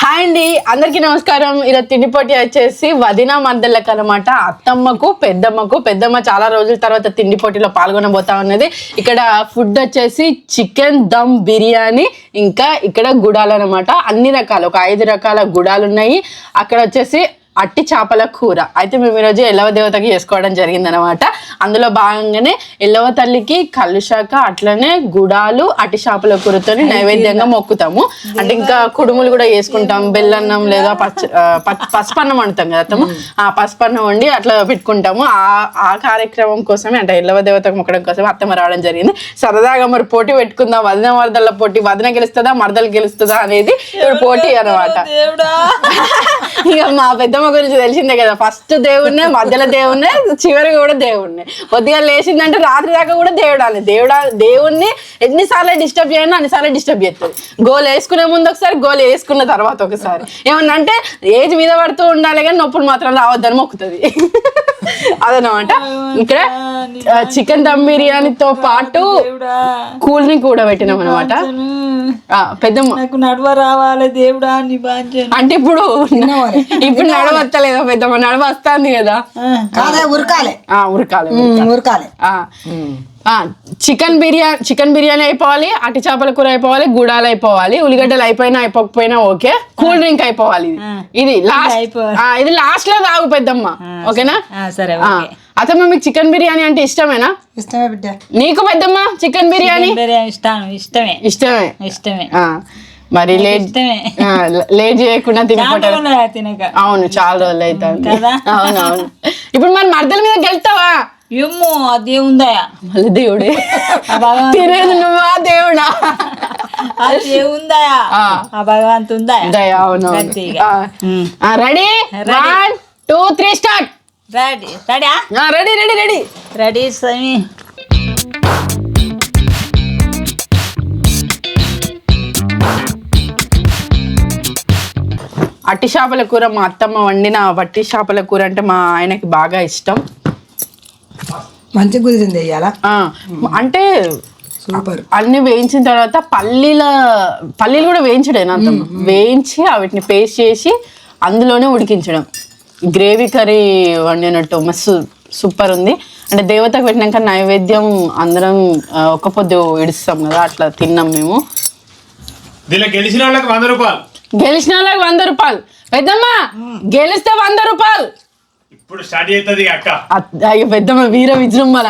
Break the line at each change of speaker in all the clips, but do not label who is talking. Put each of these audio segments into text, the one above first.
Hi అండి, అందరికీ నమస్కారం. ఈరోజు తిండి పోటీ వచ్చేసి వదిన మర్దళ్ళకి అనమాట. అత్తమ్మకు పెద్దమ్మ చాలా రోజుల తర్వాత తిండి పోటీలో పాల్గొనబోతా ఉన్నది. ఇక్కడ ఫుడ్ వచ్చేసి చికెన్ దమ్ బిర్యానీ, ఇంకా ఇక్కడ గుడాలు అనమాట. అన్ని రకాలు, ఒక 5 రకాల గుడాలు ఉన్నాయి. అక్కడ వచ్చేసి అట్టి చేపల కూర అయితే మేము ఈరోజు ఎల్లవ దేవతకి చేసుకోవడం జరిగింది అనమాట. అందులో భాగంగానే ఎల్లవ తల్లికి కలుషాక అట్లనే గుడాలు అట్టి చేపల కూరతో నైవేద్యంగా మొక్కుతాము. అంటే ఇంకా కుడుములు కూడా చేసుకుంటాం, బెల్లన్నం లేదా పసుపన్నం వండుతాం కదా అత్తమ్మ, ఆ పసుపన్నం వండి అట్లా పెట్టుకుంటాము. ఆ కార్యక్రమం కోసమే, అంటే ఎల్లవ దేవతకు మొక్కడం కోసమే అత్తమ్మ రావడం జరిగింది. సరదాగా మరి పోటీ పెట్టుకుందాం, వదిన మరదళ్ళ పోటీ, వదిన గెలుస్తుందా మరదలు గెలుస్తుందా అనేది ఇప్పుడు పోటీ అనమాట. ఇక మా పెద్దమ్మ గురించి తెలిసిందే కదా, ఫస్ట్ దేవుణ్ణే, మధ్యలో దేవుణ్ణే, చివరికి కూడా దేవుణ్ణి. కొద్దిగా లేచిందంటే రాత్రి దాకా కూడా దేవుణ్ణి ఎన్నిసార్లు డిస్టర్బ్ చేయండి అన్నిసార్లు డిస్టర్బ్ చేస్తుంది. గోల్ వేసుకునే ముందు ఒకసారి, గోల్ వేసుకున్న తర్వాత ఒకసారి. ఏమన్నా అంటే ఏజ్ మీద పడుతూ ఉండాలి కానీ నొప్పులు మాత్రం రావద్దని మొక్కుతుంది. అదనమాట. ఇక్కడ చికెన్ దమ్ బిర్యానీతో పాటు కూల్ డ్రింక్ కూడా పెట్టినాం అనమాట. పెద్దమ్మ
నడవ రావాలి దేవుడా,
అంటే ఇప్పుడు నడవస్తలేదా పెద్దమ్మ, నడవ వస్తుంది కదా,
ఉరకాలి.
చికెన్ బిర్యానీ అయిపోవాలి, అట్టి చేపల కూర అయిపోవాలి, గుడాలు అయిపోవాలి, ఉల్లిగడ్డలు అయిపోయినా అయిపోకపోయినా ఓకే, కూల్ డ్రింక్ అయిపోవాలి. ఇది లాస్ట్ లో తాగు పెద్దమ్మ, ఓకేనా? సరే. అతమ్మ మీకు చికెన్ బిర్యానీ అంటే ఇష్టమేనా?
ఇష్టమే బిడ్డ.
నీకు పెద్దమ్మ చికెన్ బిర్యానీ
ఇష్టమే.
మరి లేట్ చేయకుండా తినకపోతే. అవును, చాలా రోజులు అవుతుంది. అవునవును. ఇప్పుడు మరి మర్దల మీద గెలుతావా?
ఏమో దేవుందా,
మళ్ళీ దేవుడే తినేది నువ్వా దేవుడా?
దేవుందా, భగవంతుందా.
అవును. Ready, 1 2 3 start.
రెడీ స్వామి.
అట్టి చేపల కూర మా అత్తమ్మ వండిన వట్టి చేపల కూర అంటే మా ఆయనకి బాగా ఇష్టం.
మంచి కుదిరింది ఇయ్యాల.
అంటే
సూపర్.
అన్ని వేయించిన తర్వాత పల్లీలు కూడా వేయించడేనా అత్తమ్మ? వేయించి వాటిని పేస్ట్ చేసి అందులోనే ఉడికించడం. గ్రేవీ కర్రీ వండినట్టు మస్తు సూపర్ ఉంది. అంటే దేవతకు పెట్టినాక నైవేద్యం అందరం ఒక్క పొద్దు ఇడుస్తాం కదా, అట్లా తిన్నాం మేము.
గెలిచిన వాళ్ళకి 100 రూపాయలు.
గెలిచిన వాళ్ళకి 100 రూపాయలు. పెద్దమ్మ గెలిస్తే 100 రూపాయలు.
ఇప్పుడు స్టార్ట్ అవుతుంది అక్క.
అయ్యో పెద్దమ్మ వీర విజృంభణ.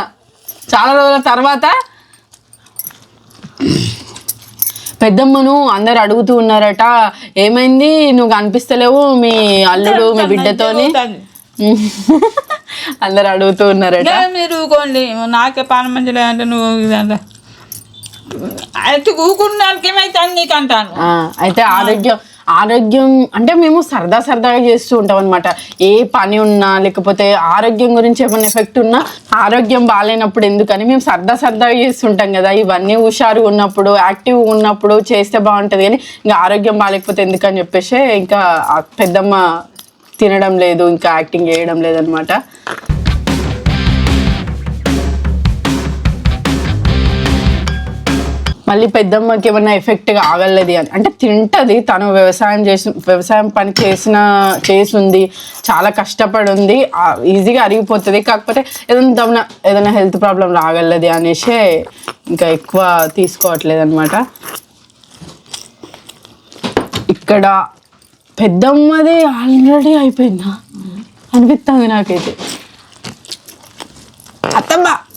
చాలా రోజుల తర్వాత పెద్దమ్మను అందరు అడుగుతూ ఉన్నారట, ఏమైంది నువ్వు కనిపిస్తలేవు మీ అల్లుడు మీ బిడ్డతోని, అందరు అడుగుతూ ఉన్నారట.
మీరు నాకే పాన మంచిలే అంటే నువ్వు అయితే ఊకున్నానికి ఏమైతే నీకు అంటాను.
అయితే ఆరోగ్యం అంటే మేము సరదాగా చేస్తూ ఉంటాం అనమాట. ఏ పని ఉన్నా లేకపోతే ఆరోగ్యం గురించి ఏమైనా ఎఫెక్ట్ ఉన్నా, ఆరోగ్యం బాగాలేనప్పుడు ఎందుకని మేము సరదాగా చేస్తుంటాం కదా. ఇవన్నీ హుషారుగా ఉన్నప్పుడు, యాక్టివ్గా ఉన్నప్పుడు చేస్తే బాగుంటుంది కానీ ఇంకా ఆరోగ్యం బాగాలేకపోతే ఎందుకని చెప్పేసి ఇంకా పెద్దమ్మ తినడం లేదు, ఇంకా యాక్టింగ్ చేయడం లేదనమాట. మళ్ళీ పెద్దమ్మకి ఏమన్నా ఎఫెక్ట్ కాగలేదు అని అంటే తింటది. తను వ్యవసాయం పని చేసింది, చాలా కష్టపడి ఉంది, ఈజీగా అరిగిపోతుంది. కాకపోతే ఏదైనా హెల్త్ ప్రాబ్లం రాగలది అనేసి ఇంకా ఎక్కువ తీసుకోవట్లేదు అనమాట. ఇక్కడ పెద్దమ్మది ఆల్రెడీ అయిపోయిందా అనిపిస్తుంది నాకైతే.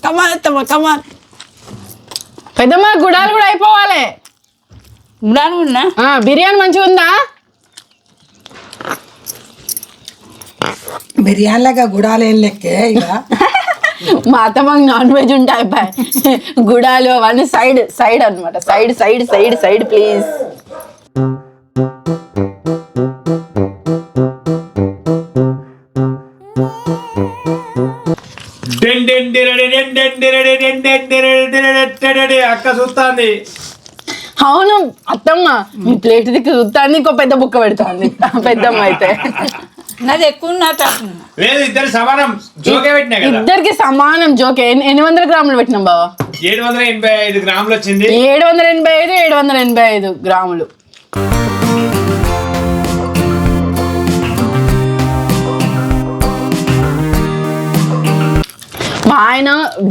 కమాన్ పెద్దమ్మ గుడాలు కూడా అయిపోవాలి. బిర్యానీ మంచిగా ఉందా?
బిర్యానీ లాగా గుడాలు ఏం లెక్కే. ఇక
మా అత్తమ్మకి నాన్ వెజ్ ఉంటే అయిపోయి, గుడాలు అవన్నీ సైడ్ అనమాట. Side please.
అక్క చూస్తాంది.
అవును అత్తమ్మ, మీ ప్లేట్ దిక్కు చూస్తాంది, ఇంకో పెద్ద బుక్క పెడుతుంది పెద్దమ్మ అయితే.
నాది ఎక్కువ
ఇద్దరికి సమానం జోకే. 800 గ్రాములు పెట్టినాం బావా.
785 గ్రాములు వచ్చింది.
785 గ్రాములు.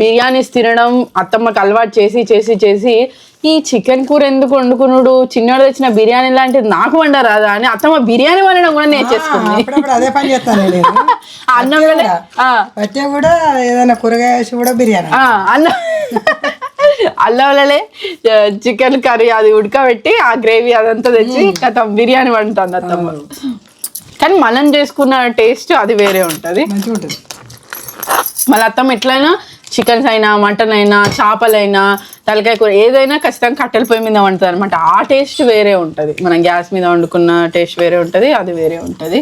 బిర్యానీస్ తినడం అత్తమ్మకి అలవాటు చేసి చేసి చేసి ఈ చికెన్ కూర ఎందుకు వండుకున్నాడు, చిన్నోడు తెచ్చిన బిర్యానీ లాంటిది నాకు వండరాదా అని అత్తమ్మ బిర్యానీ వండడం కూడా నేర్చేసుకుంది.
అప్పుడప్పుడు అదే పని చేస్తాను నేను.
అన్నం
పట్టే కూడా ఏదైనా కూరగాయ వేసి కూడా బిర్యానీ
అన్నం అల్లంలే చికెన్ కర్రీ అది ఉడకబెట్టి ఆ గ్రేవీ అదంతా తెచ్చి బిర్యానీ వండుతుంది అత్తమ్మ. కానీ మనం చేసుకున్న టేస్ట్ అది వేరే ఉంటుంది,
మంచిగా ఉంటుంది.
మళ్ళీ అత్తమ్మ ఎట్లయినా చికెన్స్ అయినా మటన్ అయినా చేపలైనా తలకాయ కూర ఏదైనా ఖచ్చితంగా కట్టెల పొయ్యి మీద వండుతుంది అనమాట. ఆ టేస్ట్ వేరే ఉంటుంది, మనం గ్యాస్ మీద వండుకున్న టేస్ట్ వేరే ఉంటుంది, అది వేరే ఉంటుంది.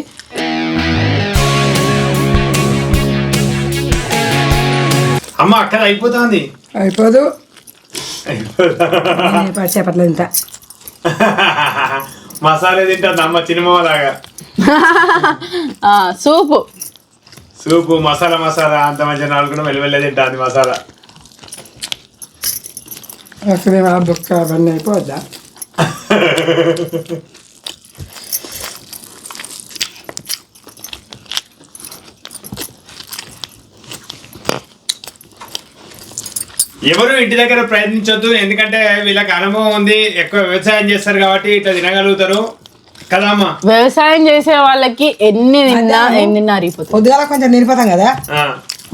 అమ్మ అక్కడ అయిపోతుంది.
అయిపోదు చేపట్ల ఇంత
మసాలా తింటుంది అమ్మ చిన్నమ్మలాగా.
సూపు
సూపు మసాలా అంత మంచిగా నాలుగు వెళ్ళి తింటుంది మసాలా.
అక్కడే ఆ బుక్క అవన్నీ అయిపోద్దా?
ఎవరు ఇంటి దగ్గర ప్రయత్నించొద్దు, ఎందుకంటే వీళ్ళకి అనుభవం ఉంది, ఎక్కువ వ్యవసాయం చేస్తారు కాబట్టి ఇట్లా తినగలుగుతారు కదా అమ్మ.
వ్యవసాయం చేసే వాళ్ళకి ఎన్ని తిన్నా అరిగిపోతుంది.
పొద్దుగాల కొంచెం నిలిపోతాం కదా,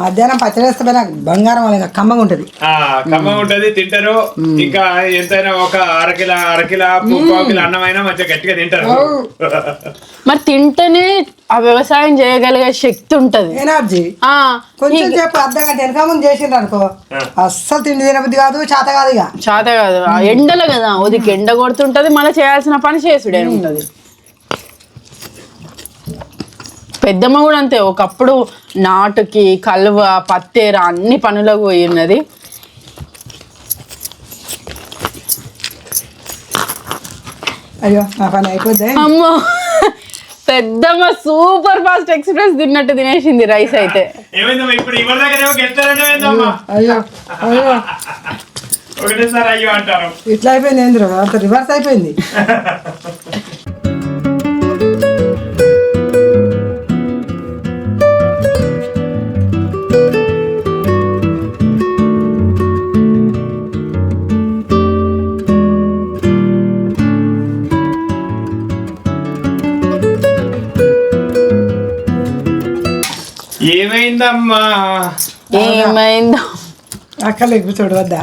మధ్యాహ్నం పచ్చడి వేస్తే బంగారం వాళ్ళ కమ్మగా ఉంటది.
కమ్మగా ఉంటది, తింటారు. ఇంకా ఎంతైనా ఒక అరకిల పావుకిల అన్నమైనా మంచిగా గట్టిగా తింటారు.
మరి తింటేనే ఆ వ్యవసాయం చేయగలిగే శక్తి ఉంటది,
ఎనర్జీ. కొంచెం సేపు అర్ధగంట వెనక ముందు చేసిండ్రు అనుకో అస్సలు తిండి తినబుద్ధి కాదు, చేత కాదు. ఇక
చేత కాదు, ఎండలో కదా ఉదికి ఎండ కొడుతుంటది, మళ్ళీ చేయాల్సిన పని చేసుడే ఉంటది. పెద్దమ్మ కూడా అంతే, ఒకప్పుడు నాటుకి కలువ పత్తేర అన్ని పనులకు పోయి ఉన్నది.
అయ్యో నా పని అయిపోద్ది.
అమ్మో పెద్దమ్మ సూపర్ ఫాస్ట్ ఎక్స్ప్రెస్ తిన్నట్టు తినేసింది రైస్ అయితే.
అయ్యో అయ్యో
ఒకటేసారి అయ్యో అంటారు.
ఇట్లా అయిపోయింది ఏంద్ర, అంత రివర్స్ అయిపోయింది.
ఏమైందమ్మా?
ఏమైందో
అక్కలు ఎక్కుతాడు వద్దా?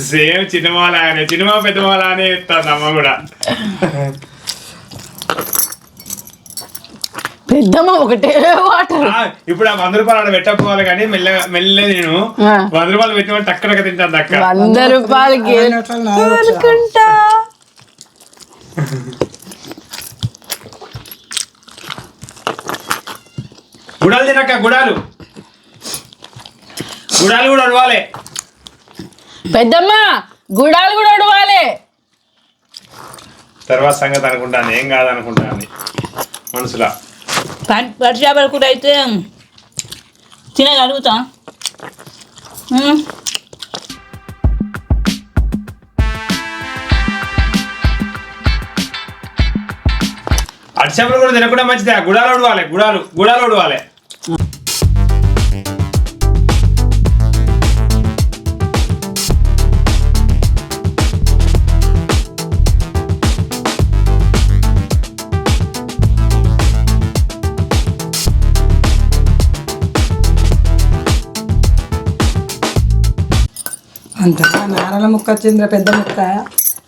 సేమ్ చిన్నమాలానే, చిన్నమా పెద్దమాలానే ఇస్తుంది అమ్మ కూడా.
పెద్దమ్మ ఒకటే వాటర్.
ఇప్పుడు ఆ 100 రూపాయలు ఆడ పెట్టకపోవాలి కానీ మెల్లగా నేను 100 రూపాయలు పెట్టిన టక్కడక తింటాను. అక్క
100 రూపాయలకి అనుకుంటా.
గుడాలు తినక్క, గుడాలు కూడా అడవాలి.
పెద్దమ్మ గుడాలు కూడా అడవాలి.
తర్వాత సంగతి అనుకుంటాను, ఏం కాదనుకుంటాను మనసులో.
పచ్చి చేపల కూర అయితే తినగలుగుతాం.
అడిచేపలు కూడా తినకుండా మంచిదే. గుడాలు ఉడవాలి.
అంత నారల ముక్క వచ్చింది, పెద్ద ముక్క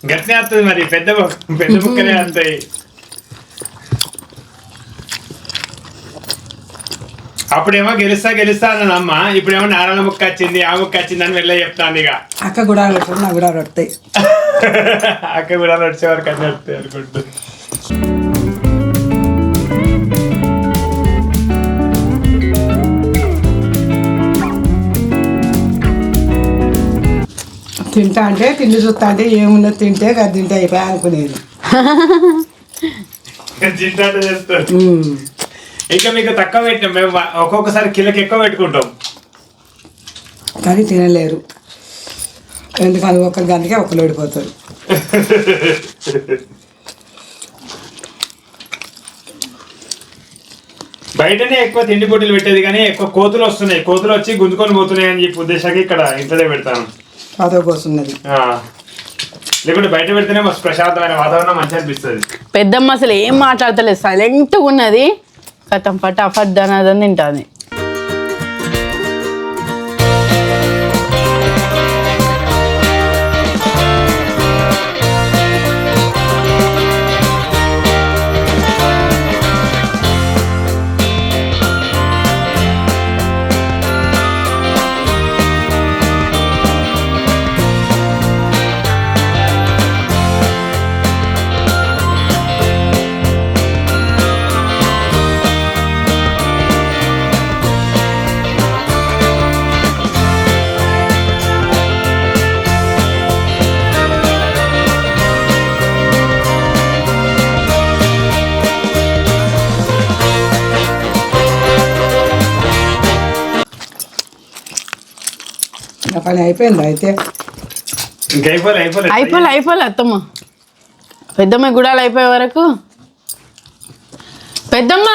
గట్టినే వస్తుంది. మరి పెద్ద ముక్కనే వస్తాయి. అప్పుడేమో గెలుస్తా అన్నాను అమ్మ, ఇప్పుడేమో నారాయణ ముక్క వచ్చింది, ఆ ముక్క వచ్చింది అని వెళ్ళి చెప్తాను. ఇక
అక్క కూడా నా కూడా వస్తాయి.
అక్క కూడా వచ్చే వరకు అన్నీ వస్తాయి అనుకుంటుంది.
తింటా అంటే తిండి చూస్తా అంటే ఏమున్నది తింటే అది తింటే అయిపోయా అనుకునేది.
తింటాంటే చేస్తాడు. ఇంకా మీకు తక్కువ పెట్టినాం మేము, ఒక్కొక్కసారి కిలోకి ఎక్కువ పెట్టుకుంటాం
కానీ తినలేరు. ఎందుకని ఒక గంటకే ఒకరు ఓడిపోతారు.
బయటనే ఎక్కువ తిండి పోటీలు పెట్టేది కానీ ఎక్కువ కోతులు వస్తున్నాయి, కోతులు వచ్చి గుంజుకొని పోతున్నాయి అని చెప్పి ఉద్దేశానికి ఇక్కడ ఇంట్లోనే పెడతాను.
అదొకొస్తున్నది.
లేకుంటే బయట పెడితేనే మస్తు ప్రశాంతమైన వాతావరణం మంచిగా అనిపిస్తుంది.
పెద్దమ్మ అసలు ఏం మాట్లాడతలేదు, సైలెంట్గా ఉన్నది. కథం ఫటాఫట్ దనాదని తింటుంది.
పని అయిపోయింది అయితే.
అయిపోలే అత్తమ్మ. పెద్దమ్మ గుడాలు అయిపోయే వరకు పెద్దమ్మ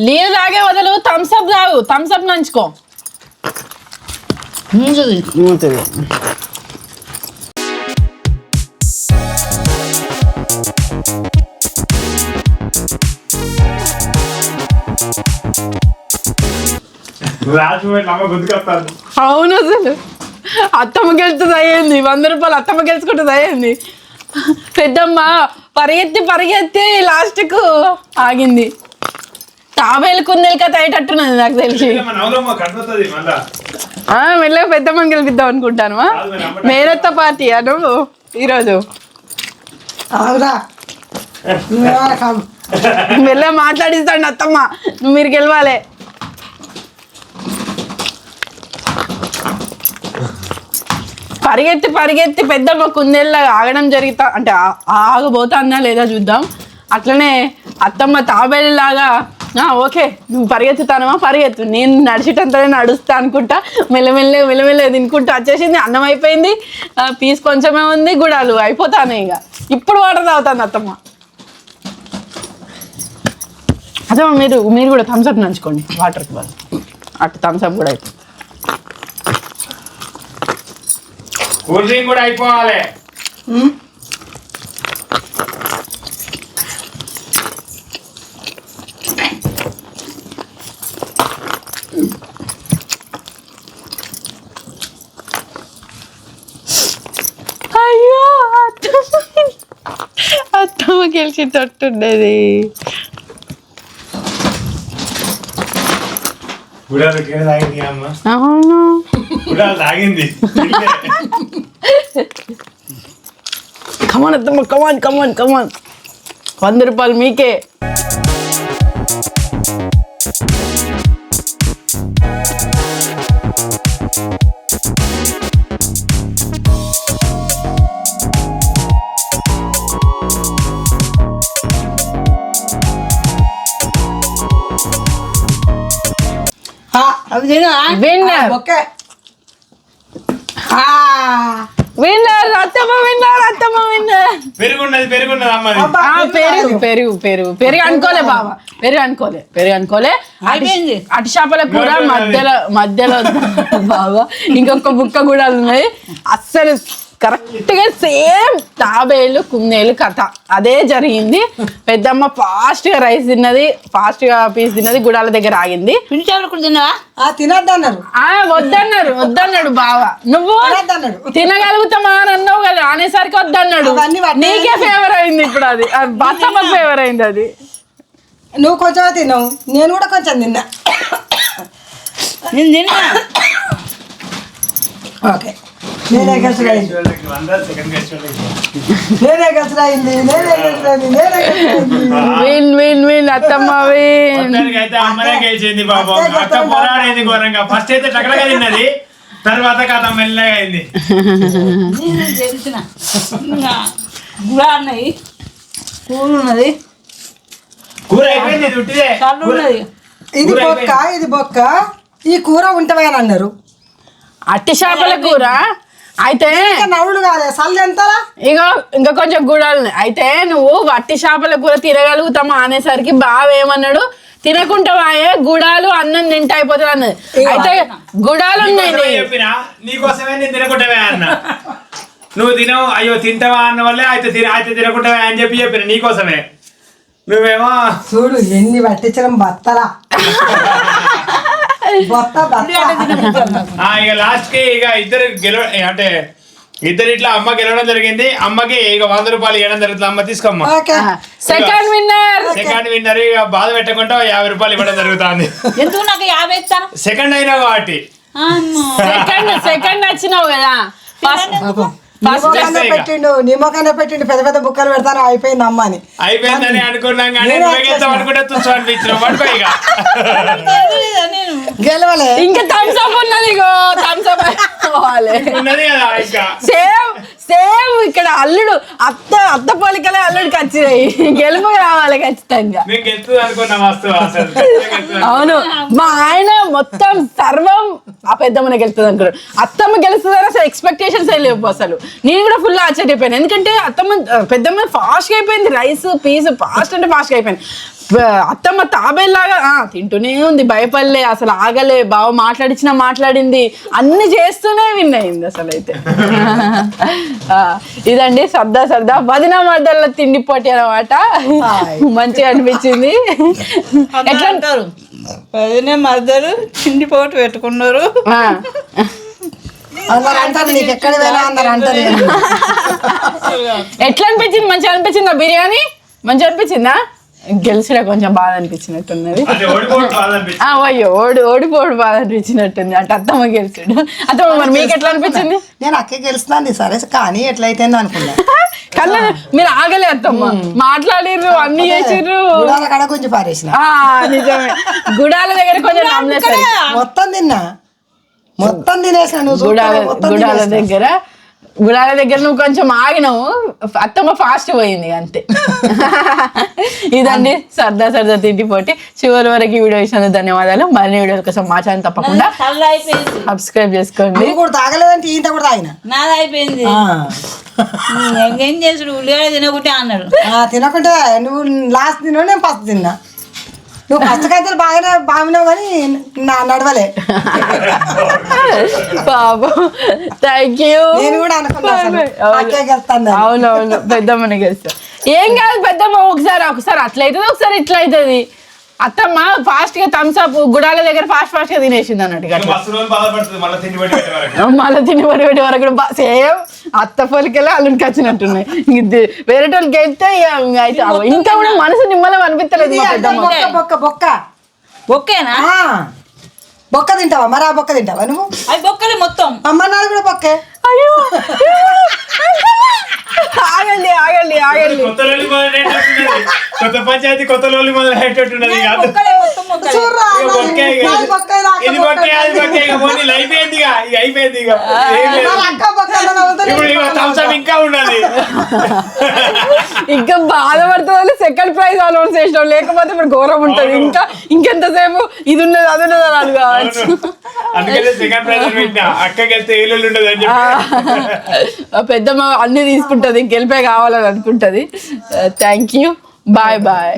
నీళ్ళు తాగే వదలు, థమ్స్అప్ తాగు, థమ్స్అప్ నంచుకో. అవును, అసలు అత్తమ్మ గెలుస్తుంది అయ్యింది. 100 రూపాయలు అత్తమ్మ గెలుచుకుంటుంది అయ్యింది. పెద్దమ్మ పరిగెత్తి లాస్ట్కు ఆగింది. తాబేలు కుందేలు కథ అయ్యేటట్టున్నది నాకు తెలిసి. మెల్లగా పెద్దమ్మ గెలిపిద్దాం అనుకుంటాను. మేరత్త పార్టీ నువ్వు ఈరోజు మెల్లగా మాట్లాడిస్తాండి అత్తమ్మ, మీరు గెలవాలి. పరిగెత్తి పెద్దమ్మ కుందేళ్ళ ఆగడం జరుగుతా అంటే ఆగబోతుందా లేదా చూద్దాం. అట్లనే అత్తమ్మ తాబేలులాగా ఓకే నువ్వు పరిగెత్తుతానమా పరిగెత్తు, నేను నడిచేటంతనే నడుస్తా అనుకుంటా మెల్లమెల్లే తినుకుంటా వచ్చేసింది. అన్నం అయిపోయింది, పీస్ కొంచెమే ఉంది, గుడాలు అయిపోతానే. ఇక ఇప్పుడు వాటర్ తాగుతాను అత్తమ్మ. అత్తమ్మ మీరు కూడా థమ్స్అప్ నంచుకోండి వాటర్కి బదులు. అటు థమ్స్అప్ కూడా అయిపోయింది.
కూల్ డ్రింక్ కూడా అయిపోవాలి.
అయ్యో అత్తమ్మ గెలిచేటట్టుండేది. అవును
తాగింది.
కమాన్ అత్తమ్మ, కమాన్ 100 రూపాయలు మీకే. విన్నర్ అత్తమ్మ విన్నర్. పెరుగు అనుకోలే బాబా, పెరుగు అనుకోలే. అటు చేపల కూర మధ్యలో బాబా ఇంకొక బుక్క కూడా ఉన్నాయి. అస్సలు కరెక్ట్ గా సేమ్ తాబేలు కుందేలు కథ అదే జరిగింది. పెద్దమ్మ ఫాస్ట్ గా రైస్ తిన్నది, ఫాస్ట్ గా పీస్ తిన్నది, గుడాల దగ్గర ఆగింది. వద్దన్నాడు బావ. నువ్వు తినగలుగుతామా అని అన్నావు కదా, అనేసరికి వద్దన్నాడు. నీకే ఫేవర్ అయింది ఇప్పుడు, అది బత్తమ్మకు ఫేవర్ అయింది. అది
నువ్వు కొంచెం తిన్నావు, నేను కూడా కొంచెం తిన్నా. ఓకే నేనే గెలిచలైంది.
అత్తమ్మ
అమ్మనే గెలిచింది పాపం. అక్క పోరాడేది ఘోరంగా. ఫస్ట్ అయితే టకటగా తిన్నది, తర్వాత కథ మెల్లగా అయింది. కూర అయిపోయింది,
ఇది బొక్క, ఇది బొక్క. ఈ కూర ఉంటవే అని అన్నారు.
అట్టి చేపల కూర అయితే
నవ్వులు కాదు సల్లు ఎంత.
ఇగో ఇంకా కొంచెం గుడాలు అయితే నువ్వు వట్టి చేపల కూర తినగలుగుతామా అనేసరికి బావ ఏమన్నాడు, తినకుంటావా గుడాలు అన్నం తింటే అయిపోతుంది అన్నది. అయితే గుడాలు ఉన్నాయి.
చెప్పినా నీకోసమే నేను తినకుంటావే అన్న. నువ్వు తినవు, అయ్యో తింటావా అన్న వల్లే అయితే తినకుంటావా అని చెప్పిన నీకోసమే. నువ్వేమో
చూడు ఎన్ని పట్టించడం బత్తలా
ఇక లాస్ట్ కి ఇక ఇద్దరు అంటే ఇద్దరు ఇట్లా అమ్మ గెలవడం జరిగింది. అమ్మకి ఇక 100 రూపాయలు ఇవ్వడం జరుగుతుంది. అమ్మ తీసుకోమ్మా.
సెకండ్
విన్నర్ ఇక బాధ పెట్టకుండా 50 రూపాయలు ఇవ్వడం జరుగుతుంది.
ఎందుకు నాకు 50 ఇస్తాను?
సెకండ్ అయినా కాబట్టి
సెకండ్ వచ్చినావు కదా.
పెట్టిండు నిమ్మకాయ పెట్టిండు పెద్ద పెద్ద బుక్కలు పెడతాను అయిపోయింది అమ్మ అని.
అయిపోయిందని అనుకున్నాం కానీ అనుకుంటే తుచ్చు అనిపించిన పడుకో ఇక
గెలవలే.
ఇంకా థమ్స్అప్ ఉన్నది, ఇగో థమ్స్అప్
ఉన్నది కదా ఇంకా.
సేమ్ ఇక్కడ అల్లుడు అత్త పోలికలే అల్లుడికి వచ్చినాయి. గెలుపు రావాలి ఖచ్చితంగా.
మేము గెలుతుంది అనుకున్నాం వస్తువు అసలు.
అవును, మా ఆయన మొత్తం సర్వం ఆ పెద్దమ్మని గెలుస్తుంది అనుకున్నాడు. అత్తమ్మ గెలుస్తుందని అసలు ఎక్స్పెక్టేషన్స్ లేవు అసలు. నేను కూడా ఫుల్ ఆశ్చర్యపోయాను. ఎందుకంటే పెద్దమ్మ ఫాస్ట్గా అయిపోయింది. రైస్ పీస్ ఫాస్ట్ అంటే ఫాస్ట్గా అయిపోయింది. అత్తమ్మ తాబేలాగా తింటూనే ఉంది, భయపడలే, అసలు ఆగలే. బావ మాట్లాడింది, అన్ని చేస్తూనే విన్ అయింది అసలు. అయితే ఇదండి సరదా వదిన మర్దల తిండి పోటీ అన్నమాట. మంచిగా అనిపించింది.
ఎట్లా అంటారు వదిన మర్దలు తిండి పోటీ పెట్టుకున్నారు.
అందరు అంటారు నీకు ఎక్కడ పోయినా అందరు అంటారు.
ఎట్లా అనిపించింది? మంచిగా అనిపించిందా బిర్యానీ? మంచిగా అనిపించిందా? గెలిచినా కొంచెం బాధ అనిపించినట్టున్నది. అయ్యో ఓడిపోడు బాధ అనిపించినట్టుంది. అంటే అత్తమ్మ గెలిచాడు. అత్తమ్మ మరి మీకు ఎట్లా అనిపించింది?
నేను అక్క గెలుస్తున్నాను సరే కానీ ఎట్లయితే అనుకున్నా.
కళ్ళ మీరు ఆగలే అత్తమ్మ, మాట్లాడిర్రు, అన్ని చేసిర్రు.
కాడ కొంచెం పారేసిన.
నిజమే, గుడాల దగ్గర కొంచెం నమ్మలేసారు.
మొత్తం తినేసాను.
గుడాల దగ్గర నువ్వు కొంచెం ఆగినావు, అత్తమ్మ ఫాస్ట్ పోయింది అంతే. ఇదండి సరదా తిండి పోటీ. చివరి వరకు ఈ వీడియో ఇచ్చినందుకు ధన్యవాదాలు. మరిన్ని వీడియోల కోసం మా ఛానల్ తప్పకుండా సబ్స్క్రైబ్ చేసుకోండి.
తాగలేదంటే ఇంత కూడా తాగిన
నాది అయిపోయింది. ఏం చేసుడు ఉల్లిగడ్డ తినకుంటే అన్నాడు.
తినకుంటే నువ్వు లాస్ట్ తిన్నావు, నేను ఫస్ట్ తిన్నా. నువ్వు ఫస్ట్ అయితే బాగున్నావు కానీ నా నడవలే.
పాపం, థ్యాంక్ యూ.
నేను కూడా అనుకున్నాను
అవునవును, పెద్దమ్మని గెలుస్తా. ఏం కాదు పెద్దమ్మ, ఒకసారి అట్లయితుంది, ఒకసారి ఇట్లా అవుతుంది. అత్తమ్మ ఫాస్ట్ గా థమ్స్అప్ గుడాల దగ్గర ఫాస్ట్ గా తినేసింది అన్నట్టుగా. మళ్ళీ తిండి పడి వరకు సేమ్ అత్త పొలికలే అల్లుడికి వచ్చినట్టున్నాయి. వేరే వాళ్ళకి అయితే ఇంకా కూడా మనసు నిమ్మలం అనిపించలేదు.
బొక్కేనా?
బొక్క తింటావా? మరి ఆ బొక్క తింటావా నువ్వు?
అది బొక్కలే మొత్తం.
అమ్మ నాది కూడా బొక్కే.
అయ్యో ఆగండి
కొత్త పంచాయతీ కొత్త లోళ్ళు మొదలయ్యేటట్టున్నది. ఇంకా ఉన్నది.
ఇంకా బాధపడుతుంది సెకండ్ ప్రైజ్ అనౌన్స్ చేసినాం, లేకపోతే ఇప్పుడు ఘోరం ఉంటది. ఇంకెంతసేపు ఇది ఉన్నది అది ఉన్నది అని కావచ్చు.
అందుకనే సెకండ్ ప్రైజ్ పెట్టినా, అక్కకి వెళ్తే ఏళ్ళు ఉండదు అని చెప్పి.
పెద్దమ్మ అన్ని తీసుకుంటది, గెలిపే కావాలని అనుకుంటది. Thank you, bye.